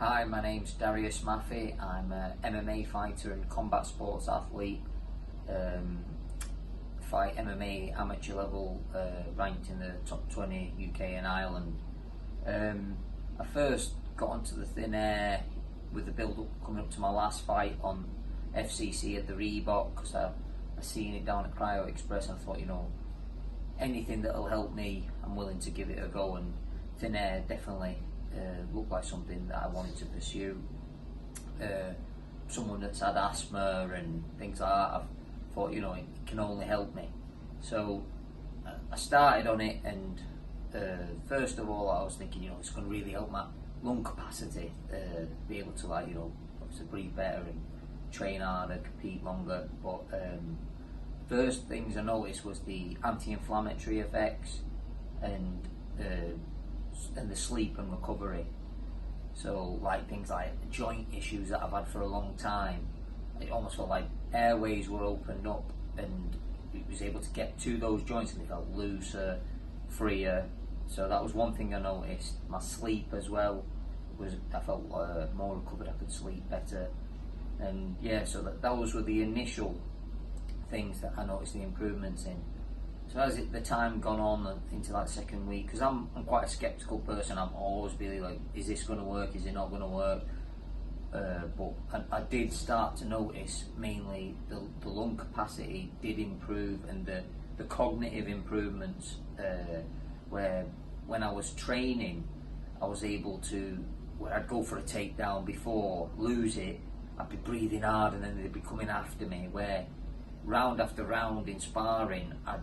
Hi, my name's Darius MAN. I'm an MMA fighter and combat sports athlete. Fight MMA amateur level, ranked in the top 20 UK and Ireland. I first got onto the thin air with the build up coming up to my last fight on FCC at the Reebok, because I seen it down at Cryo Express and I thought, anything that'll help me, I'm willing to give it a go, and thin air definitely looked like something that I wanted to pursue. Someone that's had asthma and things like that, I thought, it can only help me. So I started on it, and first of all I was thinking, it's going to really help my lung capacity, be able to obviously breathe better and train harder, compete longer. But first things I noticed was the anti-inflammatory effects and the sleep and recovery. So like things like joint issues that I've had for a long time, it almost felt like airways were opened up and it was able to get to those joints and they felt looser, freer. So that was one thing I noticed. My sleep as well I felt more recovered. I could sleep better, and so those were the initial things that I noticed the improvements in. So as the time gone on into that second week, because I'm quite a skeptical person, I'm always really like, is this going to work, is it not going to work? But I did start to notice mainly the lung capacity did improve, and the cognitive improvements, where when I was training I was able to, where I'd go for a takedown before, lose it, I'd be breathing hard and then they'd be coming after me, where round after round in sparring I'd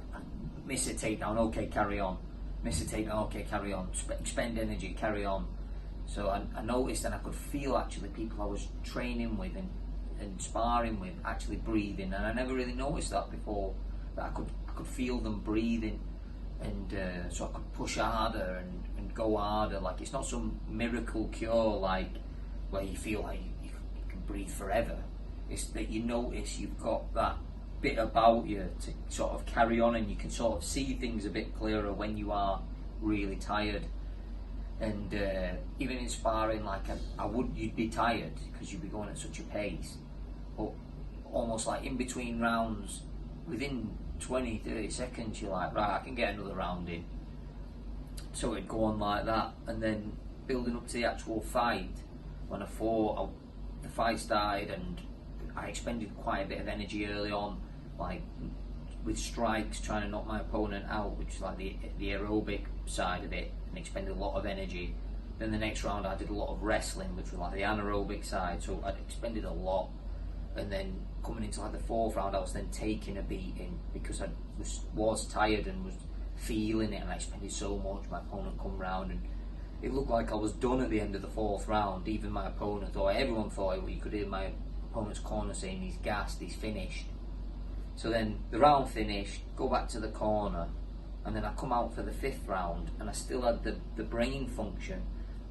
miss a takedown, okay, carry on, miss a takedown, okay, carry on, expend energy, carry on. So I noticed, and I could feel actually people I was training with and sparring with actually breathing, and I never really noticed that before, that I could feel them breathing, and so I could push harder and go harder. Like, it's not some miracle cure like where you feel like you can breathe forever. It's that you notice you've got that bit about you to sort of carry on, and you can sort of see things a bit clearer when you are really tired. And even in sparring, like you'd be tired because you'd be going at such a pace, but almost like in between rounds, within 20-30 seconds you're like, right, I can get another round in. So it'd go on like that, and then building up to the actual fight, when I fought, the fight started and I expended quite a bit of energy early on, like with strikes, trying to knock my opponent out, which is like the aerobic side of it, and expended a lot of energy. Then the next round I did a lot of wrestling, which was like the anaerobic side, so I'd expended a lot. And then coming into like the fourth round, I was then taking a beating because I was tired and was feeling it, and I expended so much. My opponent come round and it looked like I was done at the end of the fourth round. Even my opponent thought, everyone thought it. You could hear my opponent's corner saying he's gassed, he's finished. So then the round finished, go back to the corner, and then I come out for the fifth round, and I still had the brain function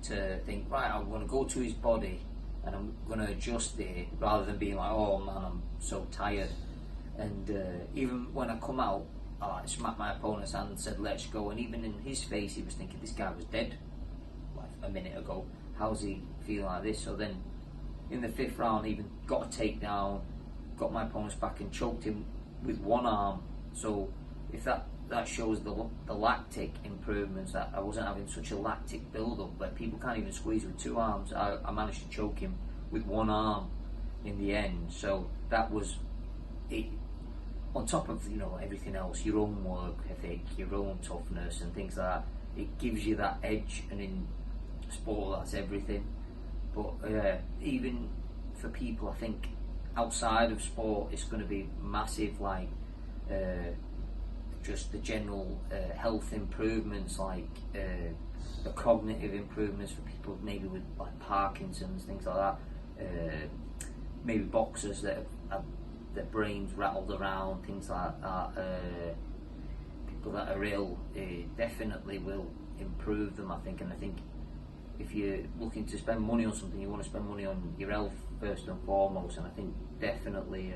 to think, right, I'm going to go to his body and I'm going to adjust it, rather than being like, oh man, I'm so tired. And even when I come out, I smacked my opponent's hand and said, let's go. And even in his face, he was thinking, this guy was dead like a minute ago. How's he feeling like this? So then in the fifth round, I even got a takedown, got my opponent's back and choked him with one arm. So if that shows the lactic improvements, that I wasn't having such a lactic build-up where people can't even squeeze with two arms. I managed to choke him with one arm in the end. So that was it. On top of everything else, your own work ethic, your own toughness and things like that, it gives you that edge. And in sport, that's everything. But even for people, I think outside of sport, it's going to be massive, like just the general health improvements, like the cognitive improvements for people maybe with like Parkinson's, things like that, maybe boxers that have their brains rattled around, things like that, people that are ill, definitely will improve them, I think. And I think if you're looking to spend money on something, you want to spend money on your health first and foremost, and I think definitely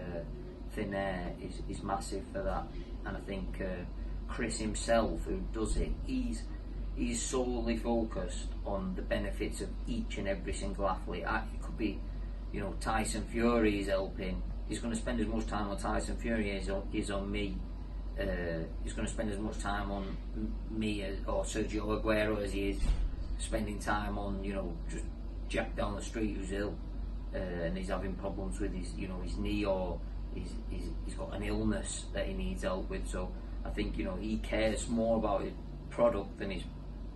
thin air is massive for that. And I think Chris himself, who does it, he's solely focused on the benefits of each and every single athlete. It could be, you know, Tyson Fury is helping. He's going to spend as much time on Tyson Fury as is on me. He's going to spend as much time on me or Sergio Aguero as he is spending time on, you know, just Jack down the street who's ill and he's having problems with his, you know, his knee, or he's got an illness that he needs help with. So I think, you know, he cares more about his product than his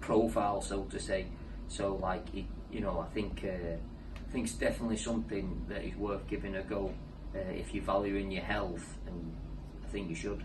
profile, so to say. So like, you know, I think it's definitely something that is worth giving a go if you're valuing your health, and I think you should.